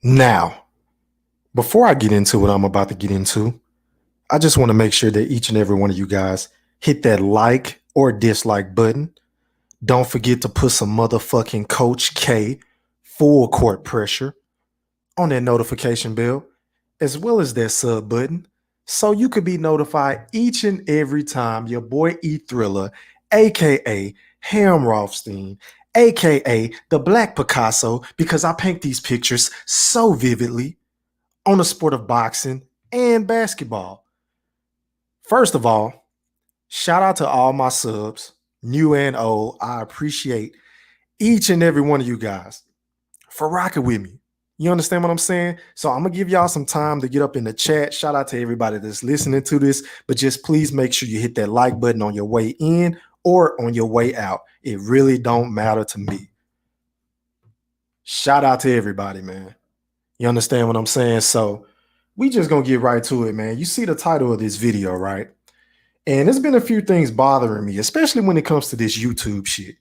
Now, before I get into what I'm about to get into, I just want to make sure that each and every one of you guys hit that like or dislike button. Don't forget to put some motherfucking Coach K full court pressure on that notification bell, as well as that sub button, so you could be notified each and every time your boy E Thriller, aka Ham Rothstein, aka the Black Picasso, because I paint these pictures so vividly on the sport of boxing and basketball. First of all, shout out to all my subs, new and old. I appreciate each and every one of you guys for rocking with me. You understand what I'm saying? So I'm gonna give y'all some time to get up in the chat. Shout out to everybody that's listening to this, but just please make sure you hit that like button on your way in or on your way out. It really don't matter to me. Shout out to everybody, man. You understand what I'm saying? So we just gonna get right to it, man. You see the title of this video, right? And there's been a few things bothering me, especially when it comes to this YouTube shit,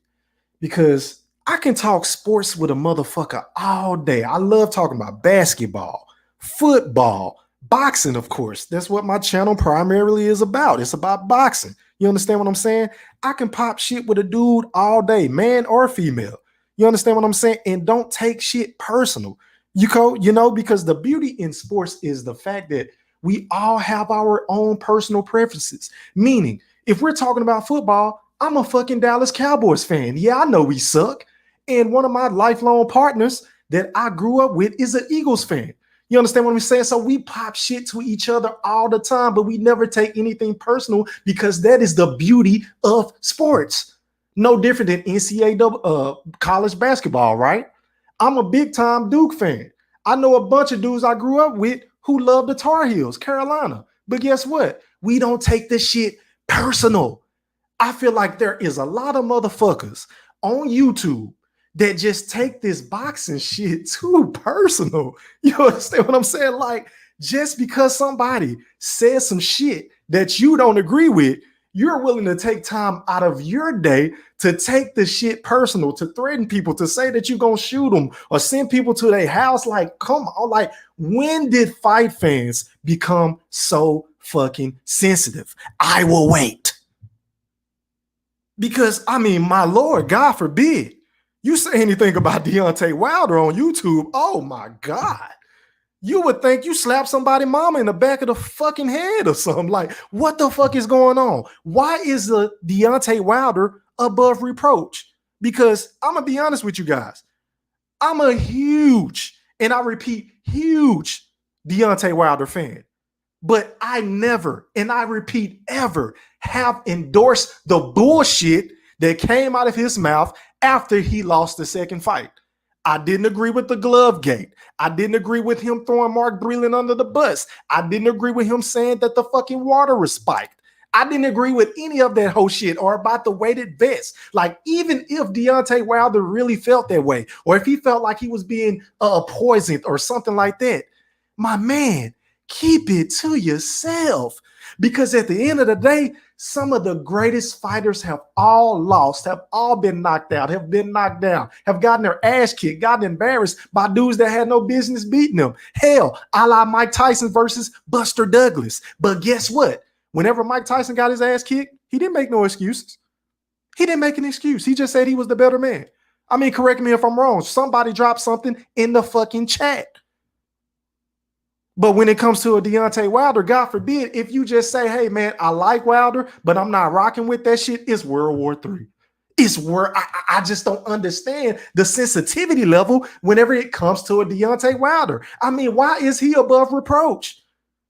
because I can talk sports with a motherfucker all day. I love talking about basketball, football, boxing, of course. That's what my channel primarily is about. It's about boxing. You understand what I'm saying? I can pop shit with a dude all day, man or female. You understand what I'm saying? And don't take shit personal. Because the beauty in sports is the fact that we all have our own personal preferences. Meaning, if we're talking about football, I'm a fucking Dallas Cowboys fan. Yeah, I know we suck. And one of my lifelong partners that I grew up with is an Eagles fan. You understand what I'm saying? So we pop shit to each other all the time, but we never take anything personal because that is the beauty of sports. No different than NCAA college basketball, right? I'm a big time Duke fan. I know a bunch of dudes I grew up with who love the Tar Heels, Carolina. But guess what? We don't take this shit personal. I feel like there is a lot of motherfuckers on YouTube that just take this boxing shit too personal. You understand what I'm saying? Like, just because somebody says some shit that you don't agree with, you're willing to take time out of your day to take the shit personal, to threaten people, to say that you're going to shoot them or send people to their house. Like, come on. Like, when did fight fans become so fucking sensitive? I will wait. Because, I mean, my Lord, God forbid, you say anything about Deontay Wilder on YouTube, oh my God. You would think you slapped somebody's mama in the back of the fucking head or something. Like, what the fuck is going on? Why is the Deontay Wilder above reproach? Because I'm going to be honest with you guys. I'm a huge, and I repeat, huge Deontay Wilder fan. But I never, and I repeat, ever have endorsed the bullshit that came out of his mouth after he lost the second fight. I didn't agree with the glove gate. I didn't agree with him throwing Mark Breland under the bus. I didn't agree with him saying that the fucking water was spiked. I didn't agree with any of that whole shit or about the weighted vest. Like, even if Deontay Wilder really felt that way, or if he felt like he was being poisoned or something like that, my man, keep it to yourself. Because at the end of the day, some of the greatest fighters have all lost, have all been knocked out, have been knocked down, have gotten their ass kicked, gotten embarrassed by dudes that had no business beating them. Hell, a la Mike Tyson versus Buster Douglas. But guess what? Whenever Mike Tyson got his ass kicked, he didn't make no excuses. He didn't make an excuse. He just said he was the better man. I mean, correct me if I'm wrong. Somebody dropped something in the fucking chat. But when it comes to a Deontay Wilder, God forbid, if you just say, hey, man, I like Wilder, but I'm not rocking with that shit, it's World War III. It's where I just don't understand the sensitivity level whenever it comes to a Deontay Wilder. I mean, why is he above reproach?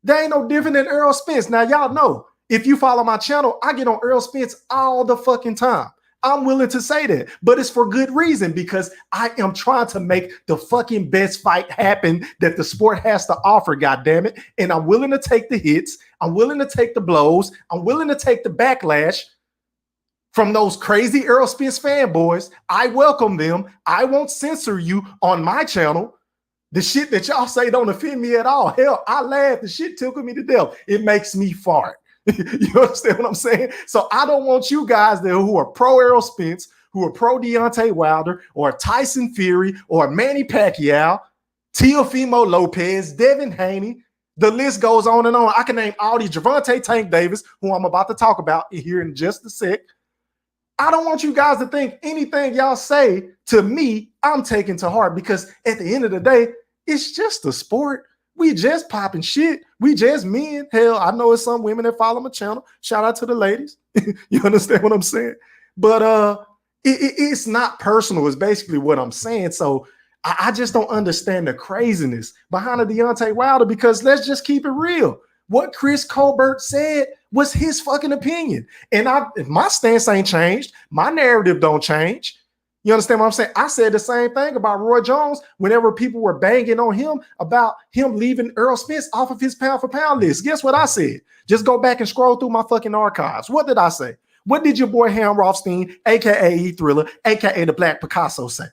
They ain't no different than Errol Spence. Now, y'all know, if you follow my channel, I get on Errol Spence all the fucking time. I'm willing to say that, but it's for good reason, because I am trying to make the fucking best fight happen that the sport has to offer, goddammit. And I'm willing to take the hits. I'm willing to take the blows. I'm willing to take the backlash from those crazy Errol Spence fanboys. I welcome them. I won't censor you on my channel. The shit that y'all say don't offend me at all. Hell, I laugh. The shit tickled me to death. It makes me fart. You understand what I'm saying? So I don't want you guys there who are pro Errol Spence, who are pro Deontay Wilder, or Tyson Fury, or Manny Pacquiao. Teofimo Lopez, Devin Haney. The list goes on and on. I can name all these. Javante Tank Davis, who I'm about to talk about here in just a sec. I don't want you guys to think anything y'all say to me, I'm taking to heart, because at the end of the day, it's just a sport. We just popping shit. We just men. Hell, I know it's some women that follow my channel. Shout out to the ladies. You understand what I'm saying? But it's not personal, is basically what I'm saying. So I just don't understand the craziness behind the Deontay Wilder, because let's just keep it real. What Chris Colbert said was his fucking opinion. And my stance ain't changed. My narrative don't change. You understand what I'm saying? I said the same thing about Roy Jones whenever people were banging on him about him leaving Earl Spence off of his pound for pound list. Guess what I said? Just go back and scroll through my fucking archives. What did I say? What did your boy Ham Rothstein, aka E-Thriller, aka the Black Picasso, say?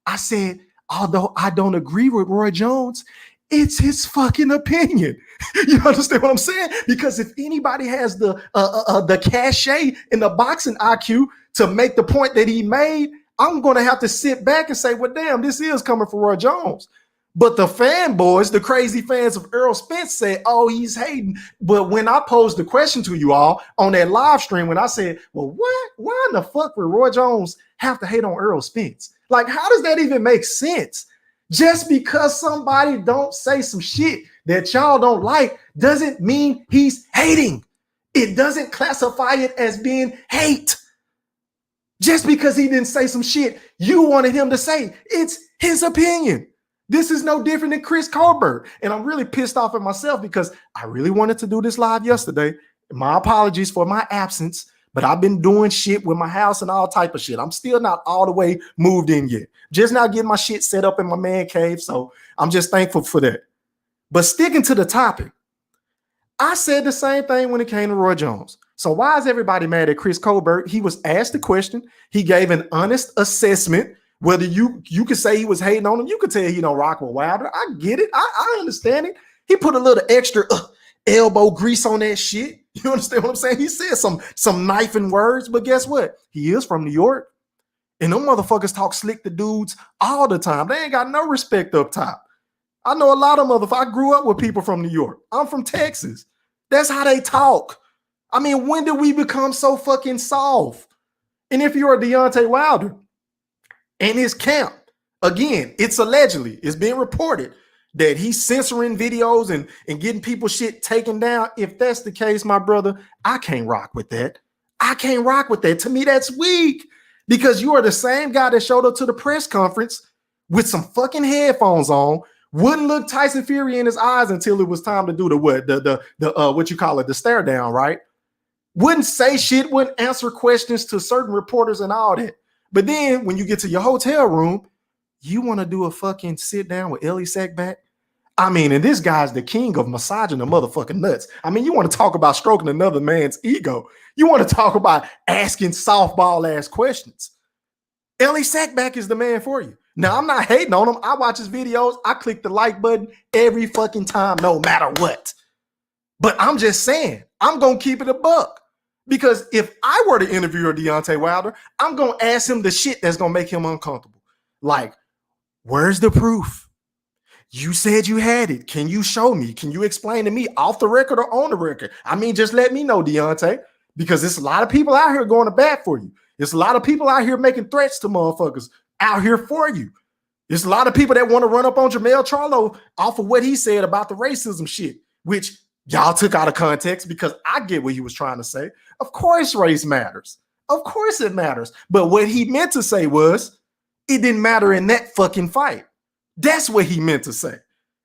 I said, although I don't agree with Roy Jones, it's his fucking opinion. You understand what I'm saying? Because if anybody has the cachet in the boxing IQ to make the point that he made, I'm going to have to sit back and say, well, damn, this is coming from Roy Jones. But the fanboys, the crazy fans of Earl Spence, said, oh, he's hating. But when I posed the question to you all on that live stream, when I said, well, what? Why in the fuck would Roy Jones have to hate on Earl Spence? Like, how does that even make sense? Just because somebody don't say some shit that y'all don't like doesn't mean he's hating. It doesn't classify it as being hate. Just because he didn't say some shit you wanted him to say, it's his opinion. This is no different than Chris Colbert. And I'm really pissed off at myself because I really wanted to do this live yesterday. My apologies for my absence, but I've been doing shit with my house and all type of shit. I'm still not all the way moved in yet. Just now getting my shit set up in my man cave. So I'm just thankful for that. But sticking to the topic, I said the same thing when it came to Roy Jones. So why is everybody mad at Chris Colbert? He was asked the question. He gave an honest assessment. Whether you could say he was hating on him, you could tell he don't rock with Wilder. I get it. I understand it. He put a little extra elbow grease on that shit. You understand what I'm saying? He said some knifing words, but guess what? He is from New York. And them motherfuckers talk slick to dudes all the time. They ain't got no respect up top. I know a lot of motherfuckers. I grew up with people from New York. I'm from Texas. That's how they talk. I mean, when did we become so fucking soft? And if you're a Deontay Wilder and his camp, again, it's allegedly, it's being reported that he's censoring videos and getting people shit taken down. If that's the case, my brother, I can't rock with that. I can't rock with that. To me, that's weak, because you are the same guy that showed up to the press conference with some fucking headphones on, wouldn't look Tyson Fury in his eyes until it was time to do the what you call it, the stare down, right? Wouldn't say shit, wouldn't answer questions to certain reporters and all that. But then when you get to your hotel room, you want to do a fucking sit down with Ellie Sackback? I mean, and this guy's the king of massaging the motherfucking nuts. I mean, you want to talk about stroking another man's ego. You want to talk about asking softball ass questions. Ellie Sackback is the man for you. Now, I'm not hating on him. I watch his videos. I click the like button every fucking time, no matter what. But I'm just saying, I'm going to keep it a buck. Because if I were to interview a Deontay Wilder, I'm going to ask him the shit that's going to make him uncomfortable. Like, where's the proof? You said you had it. Can you show me? Can you explain to me off the record or on the record? I mean, just let me know, Deontay, because there's a lot of people out here going to bat for you. There's a lot of people out here making threats to motherfuckers out here for you. There's a lot of people that want to run up on Jamel Charlo off of what he said about the racism shit, which y'all took out of context, because I get what he was trying to say. Of course, race matters. Of course it matters. But what he meant to say was, it didn't matter in that fucking fight. That's what he meant to say.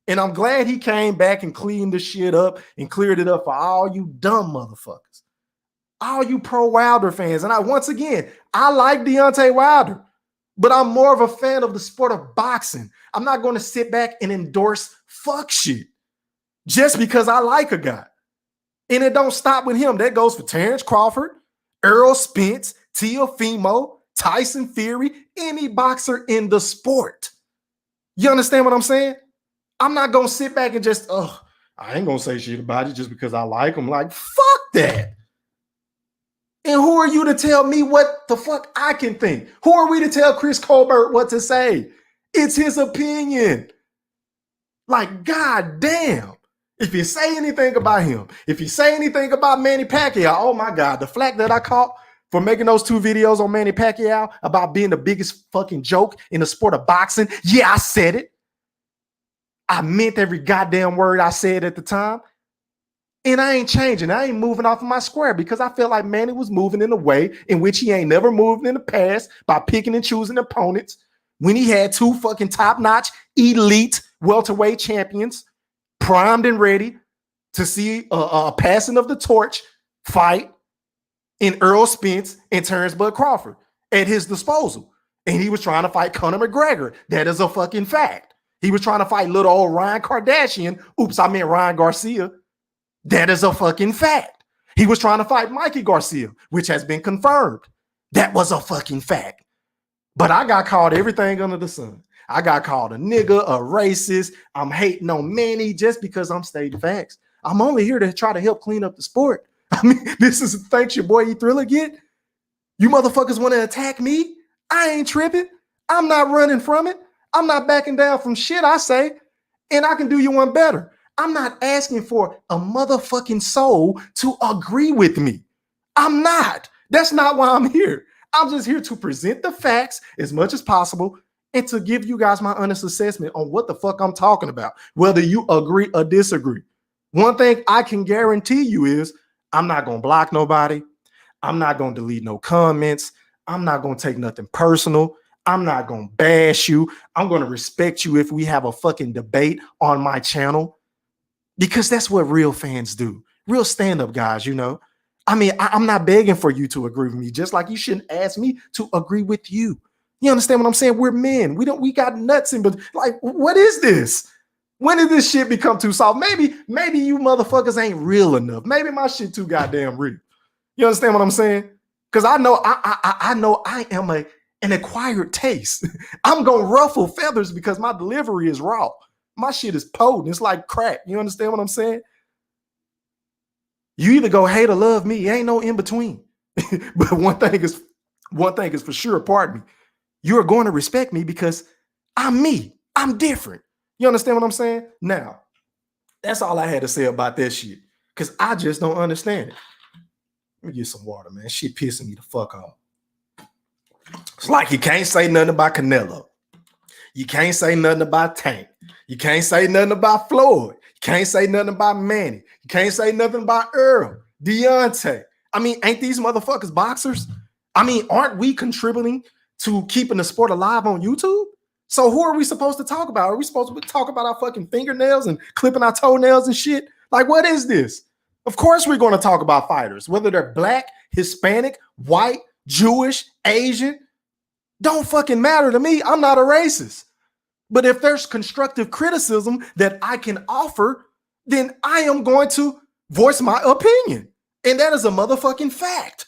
And I'm glad he came back and cleaned the shit up and cleared it up for all you dumb motherfuckers. All you pro Wilder fans. And once again, I like Deontay Wilder, but I'm more of a fan of the sport of boxing. I'm not going to sit back and endorse fuck shit just because I like a guy. And it don't stop with him. That goes for Terrence Crawford, Earl Spence, Teofimo, Tyson Fury, any boxer in the sport. You understand what I'm saying? I'm not going to sit back and just, I ain't going to say shit about it just because I like him. Like, fuck that. And who are you to tell me what the fuck I can think? Who are we to tell Chris Colbert what to say? It's his opinion. Like, god damn. If you say anything about him, if you say anything about Manny Pacquiao, oh my God, the flack that I caught for making those 2 videos on Manny Pacquiao about being the biggest fucking joke in the sport of boxing. Yeah, I said it. I meant every goddamn word I said at the time. And I ain't changing. I ain't moving off of my square because I feel like Manny was moving in a way in which he ain't never moved in the past by picking and choosing opponents when he had 2 fucking top-notch elite welterweight champions primed and ready to see a passing of the torch fight in Earl Spence and Terrence Bud Crawford at his disposal. And he was trying to fight Conor McGregor. That is a fucking fact. He was trying to fight little old Ryan Kardashian. Oops, I meant Ryan Garcia. That is a fucking fact. He was trying to fight Mikey Garcia, which has been confirmed. That was a fucking fact. But I got called everything under the sun. I got called a nigga, a racist. I'm hating on Manny just because I'm stating facts. I'm only here to try to help clean up the sport. I mean, this is thanks your boy E Thriller get. You motherfuckers want to attack me? I ain't tripping. I'm not running from it. I'm not backing down from shit I say. And I can do you one better. I'm not asking for a motherfucking soul to agree with me. I'm not. That's not why I'm here. I'm just here to present the facts as much as possible and to give you guys my honest assessment on what the fuck I'm talking about, whether you agree or disagree. One thing I can guarantee you is I'm not going to block nobody. I'm not going to delete no comments. I'm not going to take nothing personal. I'm not going to bash you. I'm going to respect you if we have a fucking debate on my channel, because that's what real fans do. Real stand-up guys, you know. I mean, I'm not begging for you to agree with me, just like you shouldn't ask me to agree with you. You understand what I'm saying? We're men. We got nuts in, but like, what is this? When did this shit become too soft? Maybe you motherfuckers ain't real enough. Maybe my shit too goddamn real. You understand what I'm saying? Because I know I am an acquired taste. I'm gonna ruffle feathers because my delivery is raw. My shit is potent. It's like crack. You understand what I'm saying? You either go hate or love me. Ain't no in between. But one thing is for sure, pardon me. You're going to respect me because I'm me. I'm different. You understand what I'm saying? Now, that's all I had to say about that shit. Because I just don't understand it. Let me get some water, man. Shit pissing me the fuck off. It's like you can't say nothing about Canelo. You can't say nothing about Tank. You can't say nothing about Floyd. You can't say nothing about Manny. You can't say nothing about Earl, Deontay. I mean, ain't these motherfuckers boxers? I mean, aren't we contributing to keeping the sport alive on YouTube? So who are we supposed to talk about? Are we supposed to talk about our fucking fingernails and clipping our toenails and shit? Like, what is this? Of course we're going to talk about fighters, whether they're black, Hispanic, white, Jewish, Asian. Don't fucking matter to me. I'm not a racist. But if there's constructive criticism that I can offer, then I am going to voice my opinion. And that is a motherfucking fact.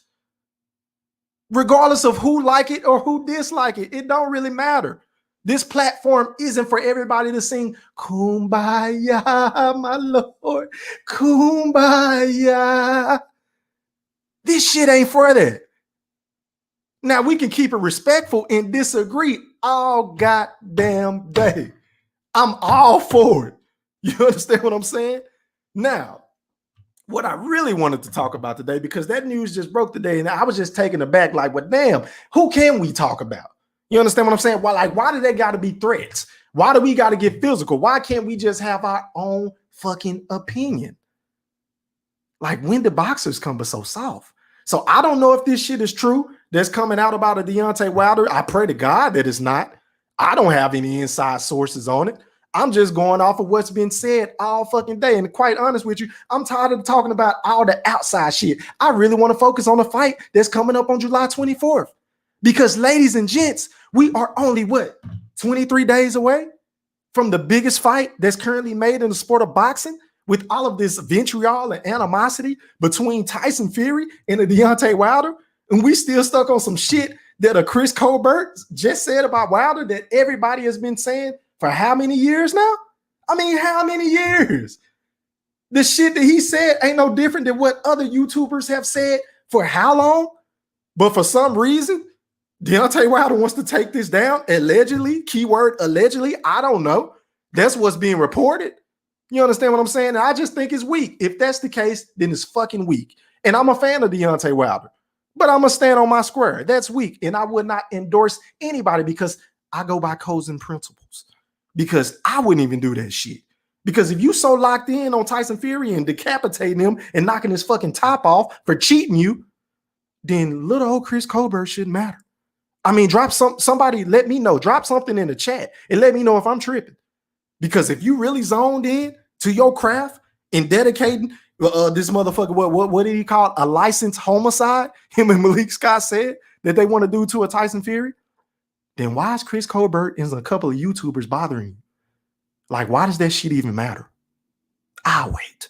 Regardless of who like it or who dislike it, it don't really matter. This platform isn't for everybody to sing Kumbaya, my Lord, Kumbaya. This shit ain't for that. Now, we can keep it respectful and disagree all goddamn day. I'm all for it. You understand what I'm saying? Now, what I really wanted to talk about today, because that news just broke today, and I was just taken aback, like, well, damn, who can we talk about? You understand what I'm saying? Why do they got to be threats? Why do we got to get physical? Why can't we just have our own fucking opinion? Like, when do boxers come but so soft? So I don't know if this shit is true that's coming out about a Deontay Wilder. I pray to God that it's not. I don't have any inside sources on it. I'm just going off of what's been said all fucking day. And quite honest with you, I'm tired of talking about all the outside shit. I really want to focus on the fight that's coming up on July 24th. Because ladies and gents, we are only, 23 days away from the biggest fight that's currently made in the sport of boxing, with all of this vitriol and animosity between Tyson Fury and the Deontay Wilder. And we still stuck on some shit that a Chris Colbert just said about Wilder that everybody has been saying for how many years now? I mean, how many years? The shit that he said ain't no different than what other YouTubers have said for how long? But for some reason, Deontay Wilder wants to take this down, allegedly, keyword allegedly, I don't know. That's what's being reported. You understand what I'm saying? And I just think it's weak. If that's the case, then it's fucking weak. And I'm a fan of Deontay Wilder, but I'm going to stand on my square. That's weak. And I would not endorse anybody because I go by codes and principles, because I wouldn't even do that shit. Because if you so locked in on Tyson Fury and decapitating him and knocking his fucking top off for cheating you, then little old Chris Colbert shouldn't matter. I mean, somebody let me know. Drop something in the chat and let me know if I'm tripping. Because if you really zoned in to your craft and dedicating this motherfucker, what did he call it? A licensed homicide? Him and Malik Scott said that they want to do to a Tyson Fury. Then why is Chris Colbert and a couple of YouTubers bothering you? Like, why does that shit even matter? I'll wait.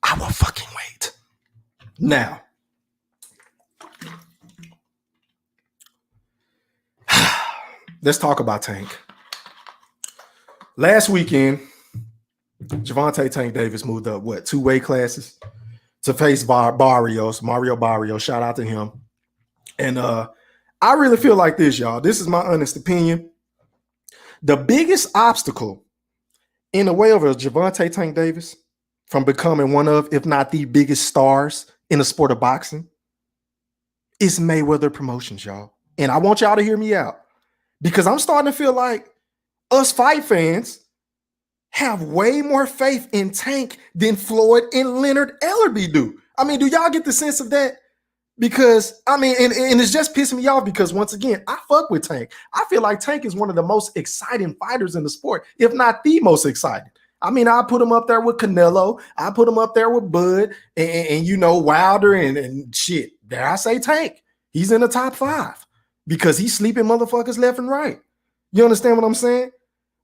I will fucking wait. Now, let's talk about Tank. Last weekend, Gervonta Tank Davis moved up, 2 weight classes to face Mario Barrios. Shout out to him. And I really feel like this, y'all. This is my honest opinion. The biggest obstacle in the way of a Gervonta Tank Davis from becoming one of, if not the biggest stars in the sport of boxing, is Mayweather Promotions, y'all. And I want y'all to hear me out, because I'm starting to feel like us fight fans have way more faith in Tank than Floyd and Leonard Ellerbe do. I mean, do y'all get the sense of that? Because, I mean, and it's just pissing me off because, once again, I fuck with Tank. I feel like Tank is one of the most exciting fighters in the sport, if not the most exciting. I mean, I put him up there with Canelo. I put him up there with Bud and you know, Wilder and shit. Dare I say Tank? He's in the top 5 because he's sleeping motherfuckers left and right. You understand what I'm saying?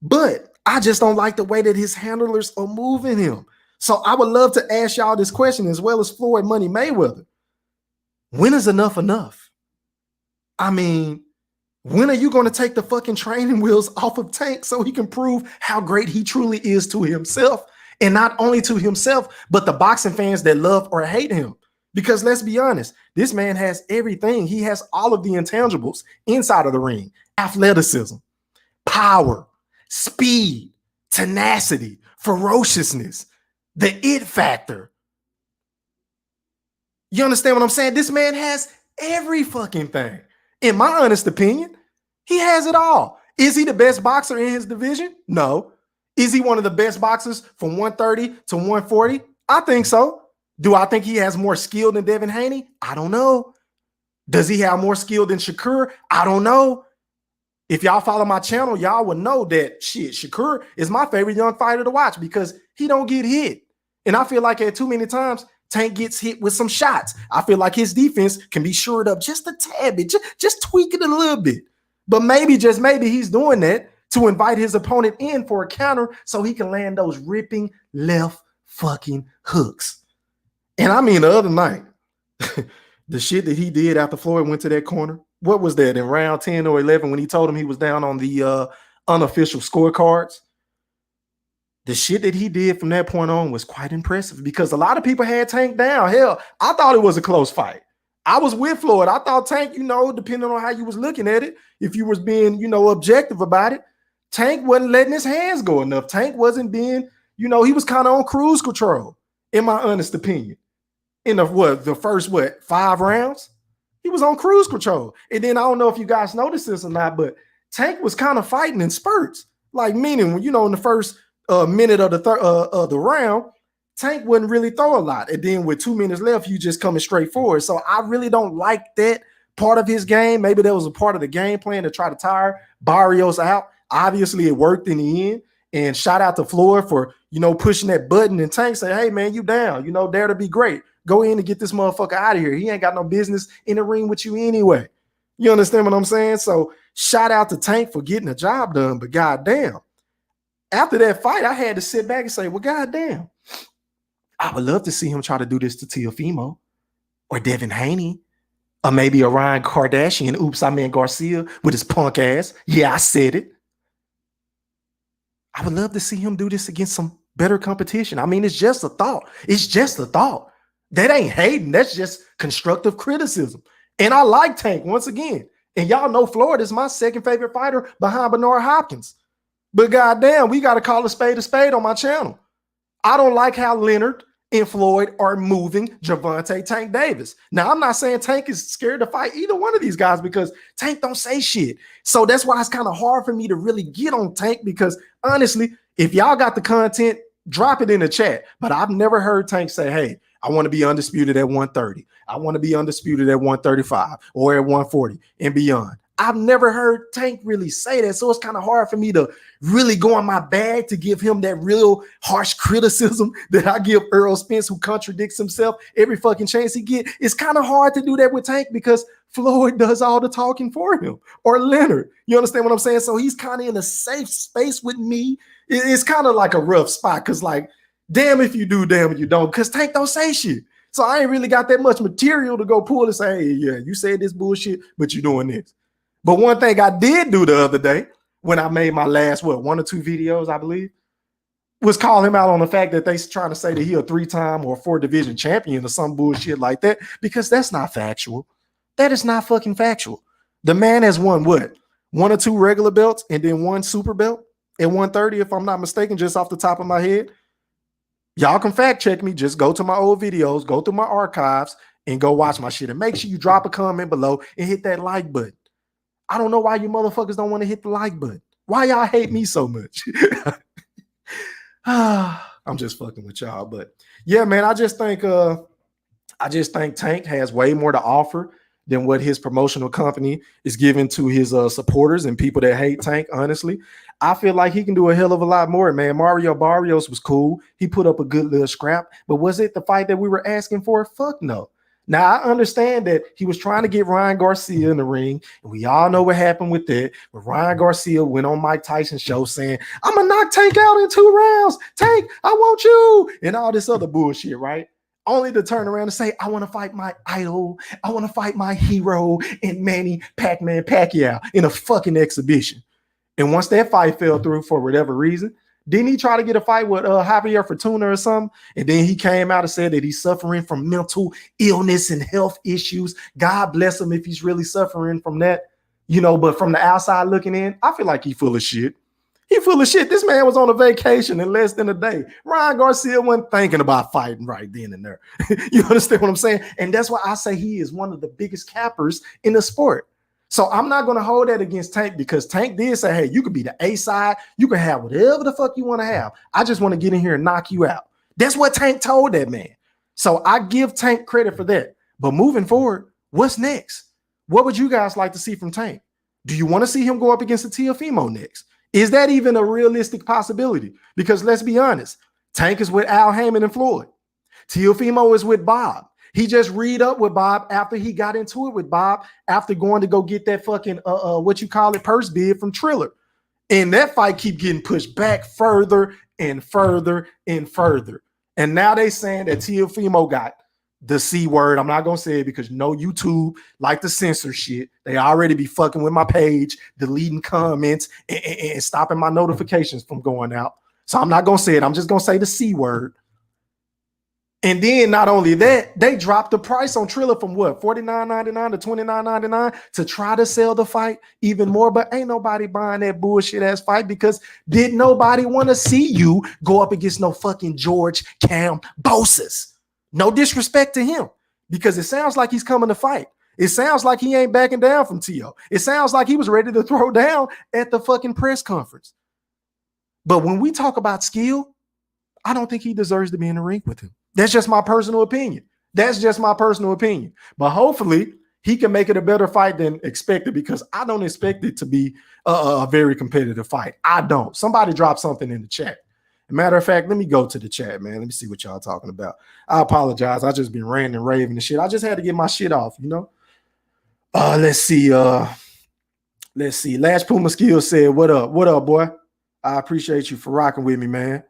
But I just don't like the way that his handlers are moving him. So I would love to ask y'all this question, as well as Floyd Money Mayweather. When is enough enough? I mean, when are you going to take the fucking training wheels off of Tank so he can prove how great he truly is to himself? And not only to himself, but the boxing fans that love or hate him. Because let's be honest, this man has everything. He has all of the intangibles inside of the ring: athleticism, power, speed, tenacity, ferociousness, the it factor. You understand what I'm saying? This man has every fucking thing. In my honest opinion, he has it all. Is he the best boxer in his division? No. Is he one of the best boxers from 130 to 140? I think so. Do I think he has more skill than Devin Haney? I don't know. Does he have more skill than Shakur? I don't know. If y'all follow my channel, y'all would know that shit, Shakur is my favorite young fighter to watch because he don't get hit. And I feel like at too many times, Tank gets hit with some shots. I feel like his defense can be shored up just a tad bit, just tweak it a little bit. But maybe, just maybe, he's doing that to invite his opponent in for a counter so he can land those ripping left fucking hooks. And I mean, the other night, the shit that he did after Floyd went to that corner, what was that, in round 10 or 11 when he told him he was down on the unofficial scorecards? The shit that he did from that point on was quite impressive because a lot of people had Tank down. Hell, I thought it was a close fight. I was with Floyd. I thought Tank, you know, depending on how you was looking at it, if you was being, you know, objective about it, Tank wasn't letting his hands go enough. Tank wasn't being, you know, he was kind of on cruise control, in my honest opinion. In the first 5 rounds, he was on cruise control. And then I don't know if you guys noticed this or not, but Tank was kind of fighting in spurts. Like, meaning, when, you know, in the first minute of the round, Tank wouldn't really throw a lot. And then with 2 minutes left, you just coming straight forward. So I really don't like that part of his game. Maybe that was a part of the game plan to try to tire Barrios out. Obviously, it worked in the end. And shout out to Floyd for, you know, pushing that button. And Tank say, hey, man, you down. You know, dare to be great. Go in and get this motherfucker out of here. He ain't got no business in the ring with you anyway. You understand what I'm saying? So shout out to Tank for getting the job done. But goddamn, after that fight, I had to sit back and say, well, goddamn, I would love to see him try to do this to Teofimo or Devin Haney or maybe a Ryan Kardashian. Oops, I meant Garcia with his punk ass. Yeah, I said it. I would love to see him do this against some better competition. I mean, it's just a thought. It's just a thought. That ain't hating. That's just constructive criticism. And I like Tank once again. And y'all know Floyd is my second favorite fighter behind Bernard Hopkins. But goddamn, we got to call a spade on my channel. I don't like how Leonard and Floyd are moving Gervonta Tank Davis. Now, I'm not saying Tank is scared to fight either one of these guys because Tank don't say shit. So that's why it's kind of hard for me to really get on Tank because honestly, if y'all got the content, drop it in the chat. But I've never heard Tank say, hey, I want to be undisputed at 130. I want to be undisputed at 135 or at 140 and beyond. I've never heard Tank really say that. So it's kind of hard for me to really go in my bag to give him that real harsh criticism that I give Earl Spence, who contradicts himself every fucking chance he get. It's kind of hard to do that with Tank because Floyd does all the talking for him, or Leonard. You understand what I'm saying? So he's kind of in a safe space with me. It's kind of like a rough spot because like, damn if you do, damn if you don't, because Tank don't say shit. So I ain't really got that much material to go pull and say, hey, yeah, you said this bullshit, but you're doing this. But one thing I did do the other day when I made my last, 1 or 2 videos, I believe, was call him out on the fact that they trying to say that he a 3-time or 4-division champion or some bullshit like that, because that's not factual. That is not fucking factual. The man has won what? 1 or 2 regular belts and then 1 super belt at 130, if I'm not mistaken, just off the top of my head. Y'all can fact check me. Just go to my old videos, go through my archives, and go watch my shit. And make sure you drop a comment below and hit that like button. I don't know why you motherfuckers don't want to hit the like button. Why y'all hate me so much? I'm just fucking with y'all. But yeah, man, I just think Tank has way more to offer than what his promotional company is giving to his supporters and people that hate Tank. Honestly, I feel like he can do a hell of a lot more, man. Mario Barrios was cool. He put up a good little scrap, but was it the fight that we were asking for? Fuck no. Now, I understand that he was trying to get Ryan Garcia in the ring, and we all know what happened with that. But Ryan Garcia went on Mike Tyson's show saying, I'm going to knock Tank out in 2 rounds. Tank, I want you, and all this other bullshit, right? Only to turn around and say, I want to fight my idol. I want to fight my hero in Manny Pac-Man Pacquiao in a fucking exhibition. And once that fight fell through for whatever reason, didn't he try to get a fight with Javier Fortuna or something? And then he came out and said that he's suffering from mental illness and health issues. God bless him if he's really suffering from that, you know, but from the outside looking in, I feel like he's full of shit. He full of shit. This man was on a vacation in less than a day. Ryan Garcia wasn't thinking about fighting right then and there. You understand what I'm saying? And that's why I say he is one of the biggest cappers in the sport. So I'm not going to hold that against Tank because Tank did say, hey, you could be the A side. You can have whatever the fuck you want to have. I just want to get in here and knock you out. That's what Tank told that man. So I give Tank credit for that. But moving forward, what's next? What would you guys like to see from Tank? Do you want to see him go up against a Teofimo next? Is that even a realistic possibility? Because let's be honest, Tank is with Al Heyman and Floyd. Teofimo is with Bob. He just read up with Bob after he got into it with Bob after going to go get that fucking purse bid from Triller. And that fight keep getting pushed back further and further and further. And now they saying that Teofimo got the C word. I'm not gonna say it because YouTube like to censor shit. They already be fucking with my page, deleting comments and stopping my notifications from going out. So I'm not gonna say it. I'm just gonna say the C word. And then not only that, they dropped the price on Triller from what, $49.99 to $29.99 to try to sell the fight even more. But ain't nobody buying that bullshit ass fight because did nobody want to see you go up against no fucking George Kambosos. No disrespect to him because it sounds like he's coming to fight. It sounds like he ain't backing down from Tio. It sounds like he was ready to throw down at the fucking press conference. But when we talk about skill, I don't think he deserves to be in the ring with him. That's just my personal opinion. That's just my personal opinion. But hopefully he can make it a better fight than expected because I don't expect it to be a very competitive fight. I don't. Somebody drop something in the chat. Matter of fact, let me go to the chat, man. Let me see what y'all talking about. I apologize. I just been ranting and raving and shit. I just had to get my shit off, you know. Let's see. Lash Puma Skill said, what up? What up, boy? I appreciate you for rocking with me, man.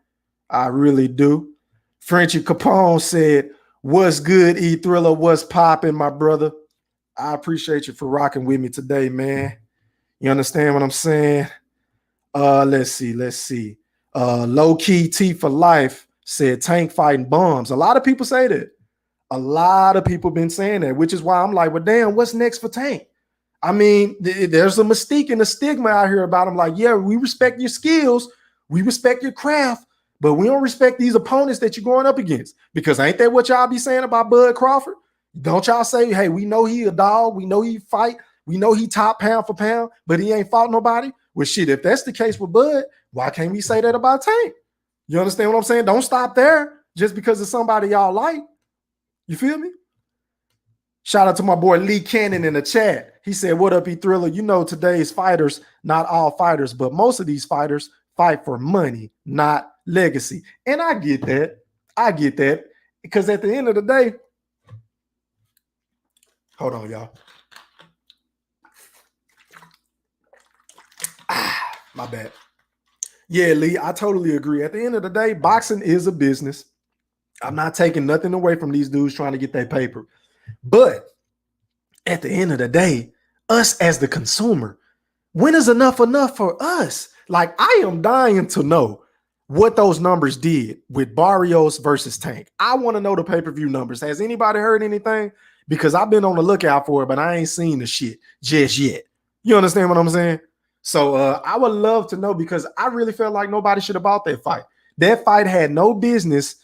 I really do. Frenchie Capone said, what's good, E Thriller? What's popping, my brother? I appreciate you for rocking with me today, man. You understand what I'm saying? Let's see. Low Key T for Life said Tank fighting bombs. A lot of people say that. A lot of people been saying that, which is why I'm like, well, damn, what's next for Tank? I mean, there's a mystique and a stigma out here about him. Like, yeah, we respect your skills, we respect your craft, but we don't respect these opponents that you're going up against. Because ain't that what y'all be saying about Bud Crawford? Don't y'all say, hey, we know he a dog, we know he fight, we know he top pound for pound, but he ain't fought nobody? Well, shit, if that's the case with Bud, why can't we say that about Tank? You understand what I'm saying? Don't stop there just because it's somebody y'all like. You feel me? Shout out to my boy Lee Cannon in the chat. He said, what up, E-Thriller? You know, today's fighters, not all fighters, but most of these fighters fight for money, not legacy. And I get that. I get that. Because at the end of the day, hold on, y'all. My bad. Yeah, Lee, I totally agree. At the end of the day, boxing is a business. I'm not taking nothing away from these dudes trying to get their paper. But at the end of the day, us as the consumer, when is enough for us? Like, I am dying to know what those numbers did with Barrios versus Tank. I want to know the pay-per-view numbers. Has anybody heard anything? Because I've been on the lookout for it, but I ain't seen the shit just yet. You understand what I'm saying? So I would love to know, because I really felt like nobody should have bought that fight. That fight had no business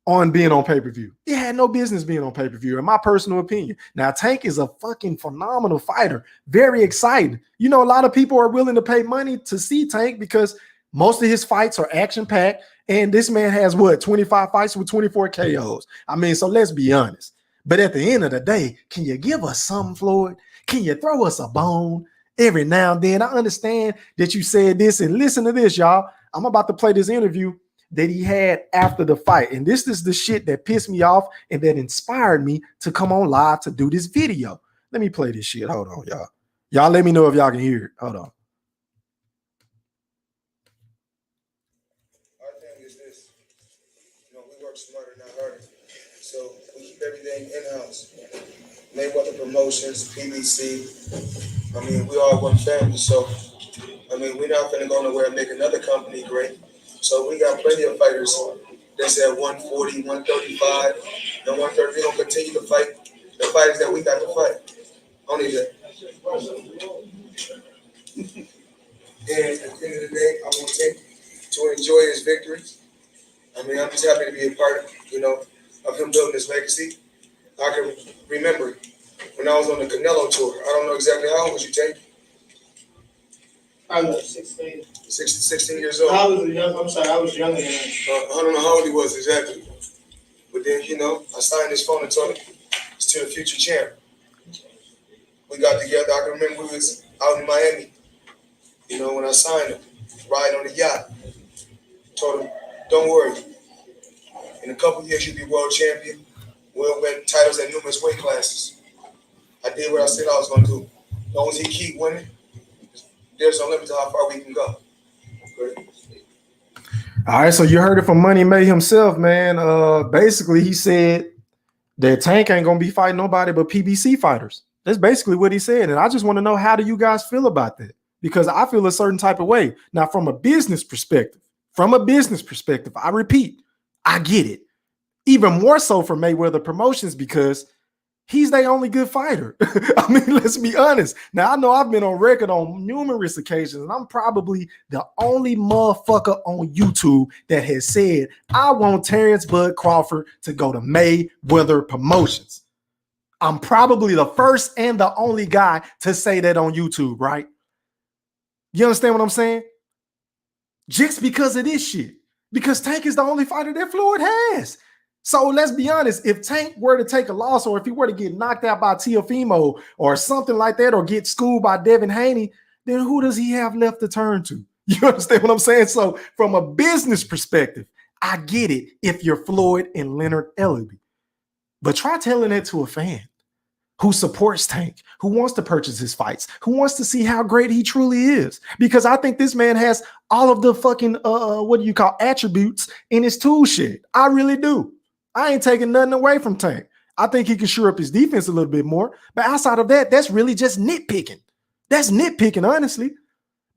on being on pay-per-view. It had no business being on pay-per-view, in my personal opinion. Now, Tank is a fucking phenomenal fighter. Very exciting. You know, a lot of people are willing to pay money to see Tank because most of his fights are action-packed, and this man has, what, 25 fights with 24 KOs. I mean, so let's be honest. But at the end of the day, can you give us something, Floyd? Can you throw us a bone every now and then? I understand that you said this, and listen to this, y'all. I'm about to play this interview that he had after the fight. And this is the shit that pissed me off and that inspired me to come on live to do this video. Let me play this shit. Hold on, y'all. Y'all let me know if y'all can hear it. Hold on. Our thing is this. You know, we work smarter, not harder. So we keep everything in-house. Mayweather Promotions, PBC. I mean, we all one family. So, I mean, we're not going to go nowhere and make another company great. So we got plenty of fighters that's at 140, 135, and 130. We're going to continue to fight the fighters that we got to fight. Only that. And at the end of the day, I want Tank to enjoy his victories. I mean, I'm just happy to be a part, you know, of him building his legacy. I can remember when I was on the Canelo tour. I don't know exactly how old was you, Tank? I was 16. 16 years old. I was younger than that. I don't know how old he was exactly. But then, you know, I signed his phone and told him it's to the future champ. We got together. I can remember we was out in Miami, you know, when I signed him, riding on the yacht. Told him, don't worry. In a couple of years, you'll be world champion. We'll win titles at numerous weight classes. I did what I said I was going to do. As long as he keep winning, there's no limit to how far we can go. Great. All right, so you heard it from Money May himself, man. Basically, he said that Tank ain't going to be fighting nobody but PBC fighters. That's basically what he said. And I just want to know, how do you guys feel about that? Because I feel a certain type of way. Now, from a business perspective, I repeat, I get it. Even more so for Mayweather Promotions, because he's their only good fighter. I mean, let's be honest. Now, I know I've been on record on numerous occasions, and I'm probably the only motherfucker on YouTube that has said, I want Terrence Bud Crawford to go to Mayweather Promotions. I'm probably the first and the only guy to say that on YouTube, right? You understand what I'm saying? Just because of this shit. Because Tank is the only fighter that Floyd has. So let's be honest, if Tank were to take a loss, or if he were to get knocked out by Teofimo or something like that, or get schooled by Devin Haney, then who does he have left to turn to? You understand what I'm saying? So from a business perspective, I get it if you're Floyd and Leonard Ellerby. But try telling that to a fan who supports Tank, who wants to purchase his fights, who wants to see how great he truly is. Because I think this man has all of the fucking, attributes in his tool shed. I really do. I ain't taking nothing away from Tank. I think he can shore up his defense a little bit more. But outside of that, that's really just nitpicking. That's nitpicking, honestly.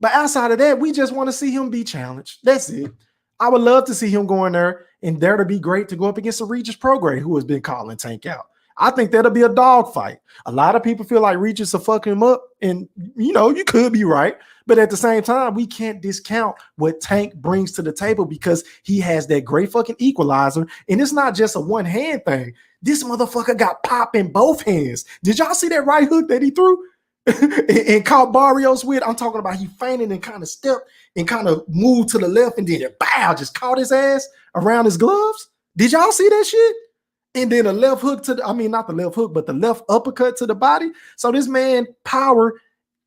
But outside of that, we just want to see him be challenged. That's it. I would love to see him go in there and dare to be great to go up against a Regis Prograis who has been calling Tank out. I think that'll be a dog fight. A lot of people feel like Regis will fuck him up, and you could be right. But at the same time, we can't discount what Tank brings to the table because he has that great fucking equalizer. And it's not just a one-hand thing. This motherfucker got pop in both hands. Did y'all see that right hook that he threw and caught Barrios with? I'm talking about he feinted and kind of stepped and kind of moved to the left and then bow, just caught his ass around his gloves. Did y'all see that shit? And then a left hook not the left hook, but the left uppercut to the body. So this man power,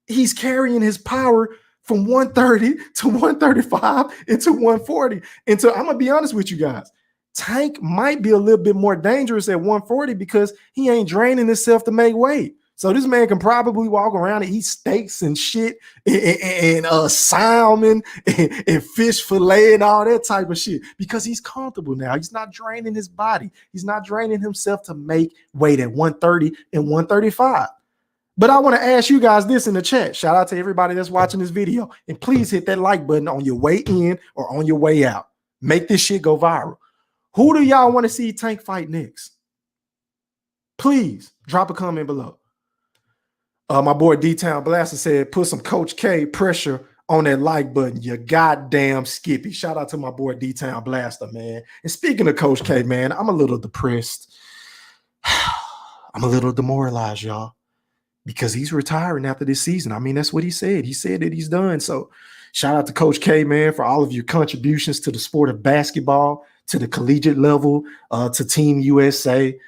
he's carrying his power from 130 to 135 into 140. And so I'm going to be honest with you guys. Tank might be a little bit more dangerous at 140 because he ain't draining himself to make weight. So this man can probably walk around and eat steaks and shit and salmon and fish fillet and all that type of shit because he's comfortable now. He's not draining his body. He's not draining himself to make weight at 130 and 135. But I want to ask you guys this in the chat. Shout out to everybody that's watching this video. And please hit that like button on your way in or on your way out. Make this shit go viral. Who do y'all want to see Tank fight next? Please drop a comment below. My boy D-Town Blaster said, put some Coach K pressure on that like button, you goddamn Skippy. Shout out to my boy D-Town Blaster, man. And speaking of Coach K, man, I'm a little depressed. I'm a little demoralized, y'all, because he's retiring after this season. I mean, that's what he said. He said that he's done. So shout out to Coach K, man, for all of your contributions to the sport of basketball, to the collegiate level, to Team USA.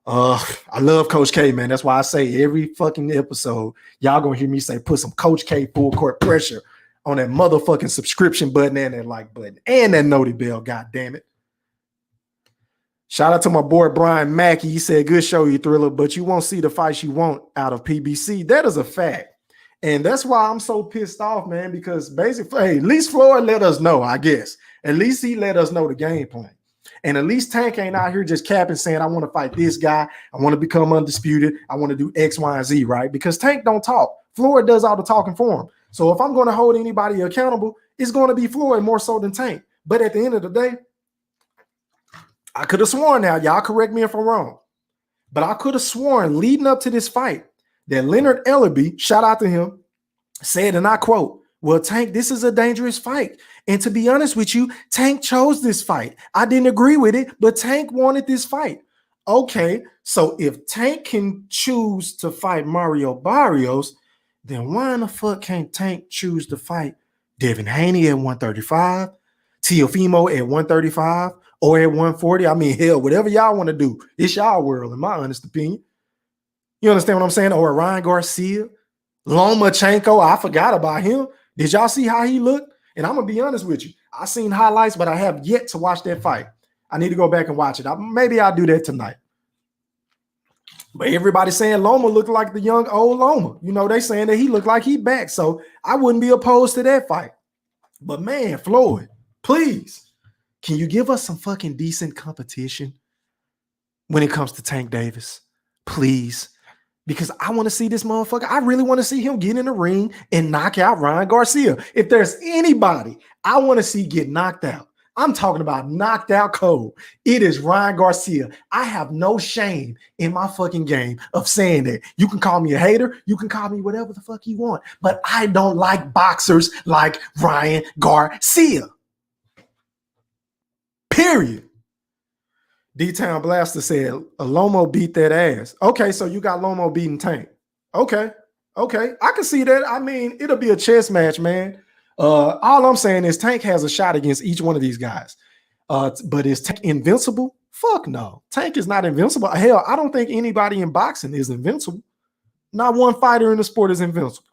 I love Coach K, man. That's why I say every fucking episode, y'all gonna hear me say, put some Coach K full court pressure on that motherfucking subscription button and that like button and that noti bell, god damn it. Shout out to my boy Brian Mackey. He said, good show, you Thriller, but you won't see the fights you want out of PBC. That is a fact. And that's why I'm so pissed off, man, because basically, hey, at least Floyd let us know, I guess. At least he let us know the game plan. And at least Tank ain't out here just capping saying, I want to fight this guy. I want to become undisputed. I want to do X, Y, and Z, right? Because Tank don't talk. Floyd does all the talking for him. So if I'm going to hold anybody accountable, it's going to be Floyd more so than Tank. But at the end of the day, I could have sworn now, y'all correct me if I'm wrong, but I could have sworn leading up to this fight that Leonard Ellerby, shout out to him, said, and I quote, well, Tank, this is a dangerous fight. And to be honest with you, Tank chose this fight. I didn't agree with it, but Tank wanted this fight. Okay, so if Tank can choose to fight Mario Barrios, then why in the fuck can't Tank choose to fight Devin Haney at 135, Teofimo at 135, or at 140? I mean, hell, whatever y'all want to do. It's y'all world, in my honest opinion. You understand what I'm saying? Or Ryan Garcia, Lomachenko, I forgot about him. Did y'all see how he looked? And I'm going to be honest with you. I seen highlights, but I have yet to watch that fight. I need to go back and watch it. Maybe I'll do that tonight. But everybody's saying Loma looked like the young old Loma. You know, they saying that he looked like he back. So I wouldn't be opposed to that fight. But man, Floyd, please, can you give us some fucking decent competition when it comes to Tank Davis? Please. Because I want to see this motherfucker. I really want to see him get in the ring and knock out Ryan Garcia. If there's anybody I want to see get knocked out, I'm talking about knocked out cold. It is Ryan Garcia. I have no shame in my fucking game of saying that. You can call me a hater. You can call me whatever the fuck you want. But I don't like boxers like Ryan Garcia. Period. D-Town Blaster said, Lomo beat that ass. Okay, so you got Lomo beating Tank. Okay. I can see that. I mean, it'll be a chess match, man. All I'm saying is Tank has a shot against each one of these guys. But is Tank invincible? Fuck no. Tank is not invincible. Hell, I don't think anybody in boxing is invincible. Not one fighter in the sport is invincible.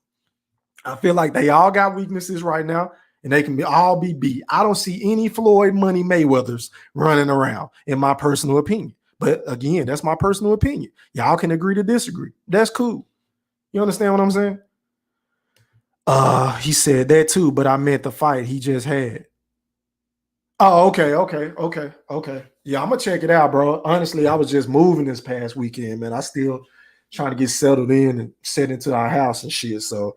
I feel like they all got weaknesses right now. And they can all be beat. I don't see any Floyd Money Mayweathers running around, in my personal opinion. But again, that's my personal opinion. Y'all can agree to disagree. That's cool. You understand what I'm saying? He said that too, but I meant the fight he just had. Oh, okay. Yeah, I'm gonna check it out, bro. Honestly, I was just moving this past weekend, man. I still trying to get settled in and set into our house and shit. So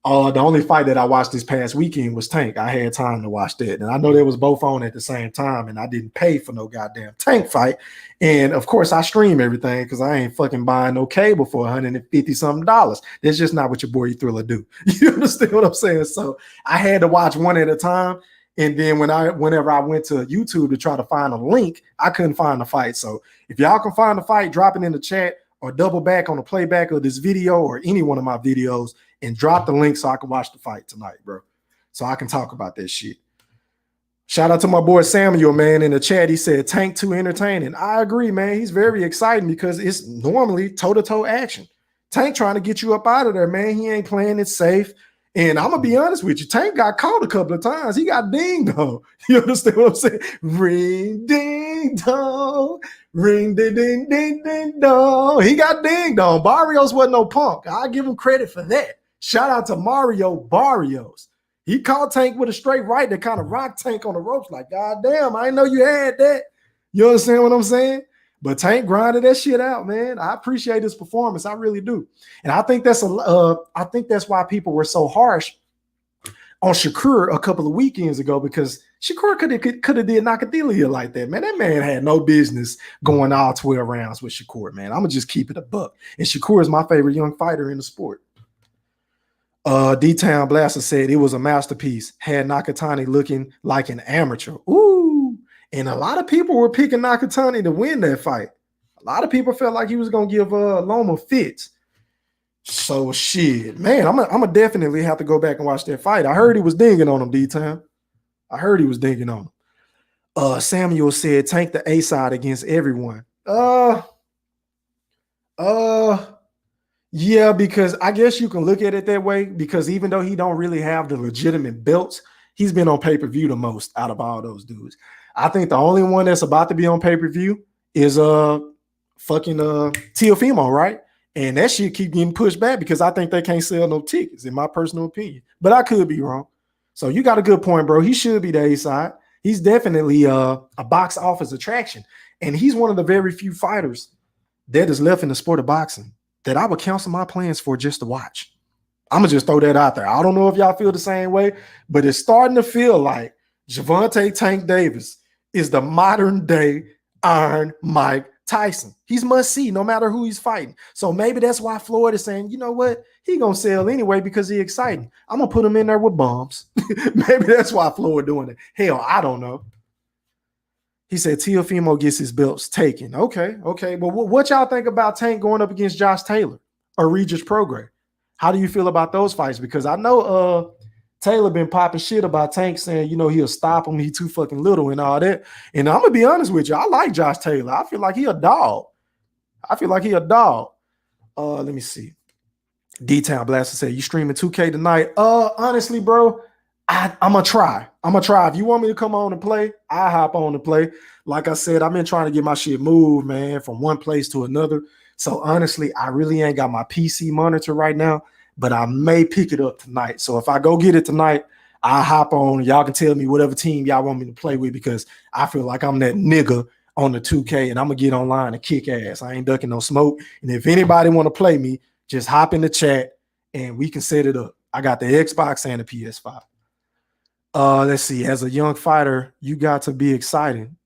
The only fight that I watched this past weekend was Tank. I had time to watch that. And I know they was both on at the same time, and I didn't pay for no goddamn Tank fight. And of course, I stream everything because I ain't fucking buying no cable for $150 something. That's just not what your boy Thriller do. You understand what I'm saying? So I had to watch one at a time. And then whenever I went to YouTube to try to find a link, I couldn't find the fight. So if y'all can find the fight, drop it in the chat or double back on the playback of this video or any one of my videos and drop the link so I can watch the fight tonight, bro. So I can talk about that shit. Shout out to my boy Samuel, man, in the chat. He said Tank too entertaining. I agree, man. He's very exciting because it's normally toe-to-toe action. Tank trying to get you up out of there, man. He ain't playing it safe. And I'm gonna be honest with you, Tank got caught a couple of times. He got dinged though. You understand what I'm saying? Ring ding dong, ring ding ding ding ding dong. He got dinged on. Barrios wasn't no punk. I give him credit for that. Shout out to Mario Barrios. He caught Tank with a straight right that kind of rocked Tank on the ropes. Like, God damn, I didn't know you had that. You understand what I'm saying? But Tank grinded that shit out, man. I appreciate his performance. I really do. And I think that's why people were so harsh on Shakur a couple of weekends ago, because Shakur could have did Nakadelia like that, man. That man had no business going all 12 rounds with Shakur, man. I'm gonna just keep it a buck. And Shakur is my favorite young fighter in the sport. D-Town Blaster said it was a masterpiece. Had Nakatani looking like an amateur. Ooh. And a lot of people were picking Nakatani to win that fight. A lot of people felt like he was going to give Loma fits. So, shit. Man, I'm going to definitely have to go back and watch that fight. I heard he was dinging on him, D-Town. I heard he was dinging on him. Samuel said, Tank the A-side against everyone. Yeah, because I guess you can look at it that way, because even though he don't really have the legitimate belts, he's been on pay-per-view the most out of all those dudes. I think the only one that's about to be on pay-per-view is fucking Teofimo, right? And that shit keep getting pushed back because I think they can't sell no tickets, in my personal opinion. But I could be wrong. So you got a good point, bro. He should be the A-side. He's definitely a box office attraction. And he's one of the very few fighters that is left in the sport of boxing that I would cancel my plans for just to watch. I'm going to just throw that out there. I don't know if y'all feel the same way, but it's starting to feel like Gervonta Tank Davis is the modern day Iron Mike Tyson. He's must see no matter who he's fighting. So maybe that's why Floyd is saying, you know what? He going to sell anyway because he's exciting. I'm going to put him in there with bombs. Maybe that's why Floyd doing it. Hell, I don't know. He said Teofimo gets his belts taken. Okay. Well, what y'all think about Tank going up against Josh Taylor or Regis Prograis? How do you feel about those fights? Because I know Taylor been popping shit about Tank, saying, you know, he'll stop him. He too fucking little and all that. And I'm going to be honest with you. I like Josh Taylor. I feel like he a dog. Let me see. D-Town Blaster said, you streaming 2K tonight? Honestly, bro, I'm going to try. If you want me to come on and play, I'll hop on and play. Like I said, I've been trying to get my shit moved, man, from one place to another. So honestly, I really ain't got my PC monitor right now, but I may pick it up tonight. So if I go get it tonight, I'll hop on. Y'all can tell me whatever team y'all want me to play with, because I feel like I'm that nigga on the 2K and I'm going to get online and kick ass. I ain't ducking no smoke. And if anybody want to play me, just hop in the chat and we can set it up. I got the Xbox and the PS5. Let's see. As a young fighter, you got to be exciting.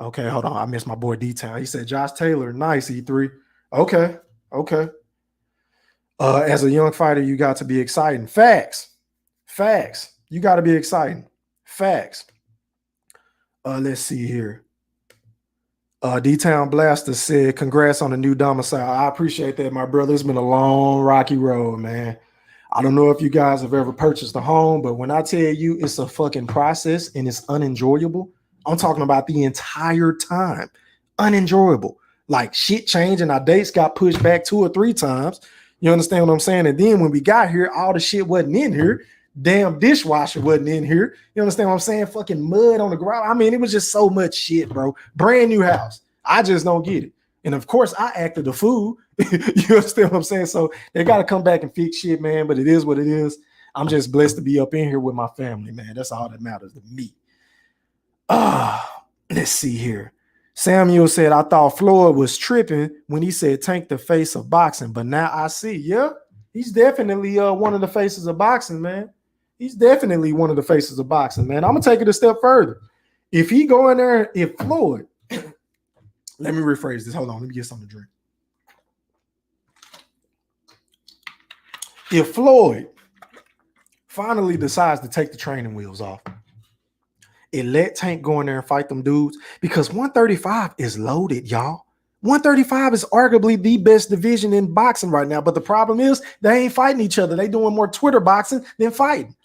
Okay, hold on. I missed my boy D-Town. He said Josh Taylor, nice E3. Okay. As a young fighter, you got to be exciting. Facts. You got to be exciting. Facts. Let's see here. D-Town Blaster said, congrats on the new domicile. I appreciate that, my brother. It's been a long, rocky road, man. I don't know if you guys have ever purchased a home, but when I tell you it's a fucking process and it's unenjoyable, I'm talking about the entire time. Unenjoyable. Like shit changed and our dates got pushed back 2 or 3 times. You understand what I'm saying? And then when we got here, all the shit wasn't in here. Damn dishwasher wasn't in here. You understand what I'm saying? Fucking mud on the ground. I mean, it was just so much shit, bro. Brand new house. I just don't get it. And of course, I acted the fool. You understand what I'm saying? So they got to come back and fix shit, man. But it is what it is. I'm just blessed to be up in here with my family, man. That's all that matters to me. Let's see here. Samuel said, I thought Floyd was tripping when he said Tank the face of boxing, but now I see. Yeah, He's definitely one of the faces of boxing, man. He's definitely one of the faces of boxing, man. I'm gonna take it a step further. If he go in there, if Floyd, let me rephrase this. Hold on, let me get something to drink. If Floyd finally decides to take the training wheels off and let Tank go in there and fight them dudes, because 135 is loaded, y'all. 135 is arguably the best division in boxing right now. But the problem is they ain't fighting each other. They doing more Twitter boxing than fighting.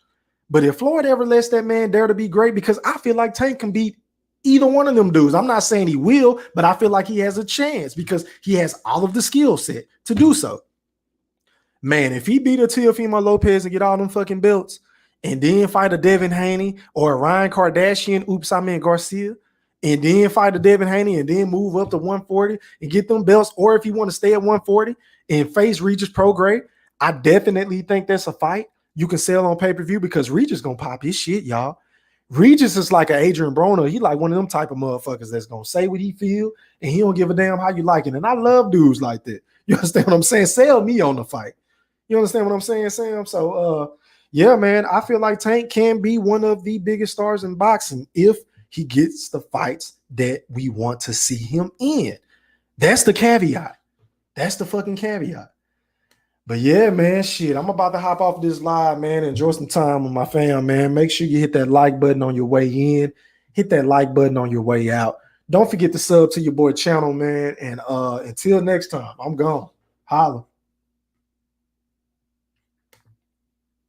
But if Floyd ever lets that man dare to be great, because I feel like Tank can beat either one of them dudes. I'm not saying he will, but I feel like he has a chance because he has all of the skill set to do so. Man, if he beat a Teofimo Lopez and get all them fucking belts and then fight a Devin Haney or a Ryan Kardashian, Garcia, and then fight a Devin Haney and then move up to 140 and get them belts, or if you want to stay at 140 and face Regis Prograis, I definitely think that's a fight you can sell on pay-per-view because Regis gonna pop his shit, y'all. Regis is like an Adrian Broner. He like one of them type of motherfuckers that's gonna say what he feel and he don't give a damn how you like it. And I love dudes like that. You understand what I'm saying? Sell me on the fight. You understand what I'm saying, Sam? So, yeah, man, I feel like Tank can be one of the biggest stars in boxing if he gets the fights that we want to see him in. That's the caveat. That's the fucking caveat. But yeah, man, shit, I'm about to hop off this live, man. Enjoy some time with my fam, man. Make sure you hit that like button on your way in. Hit that like button on your way out. Don't forget to sub to your boy channel, man. And until next time, I'm gone. Holla.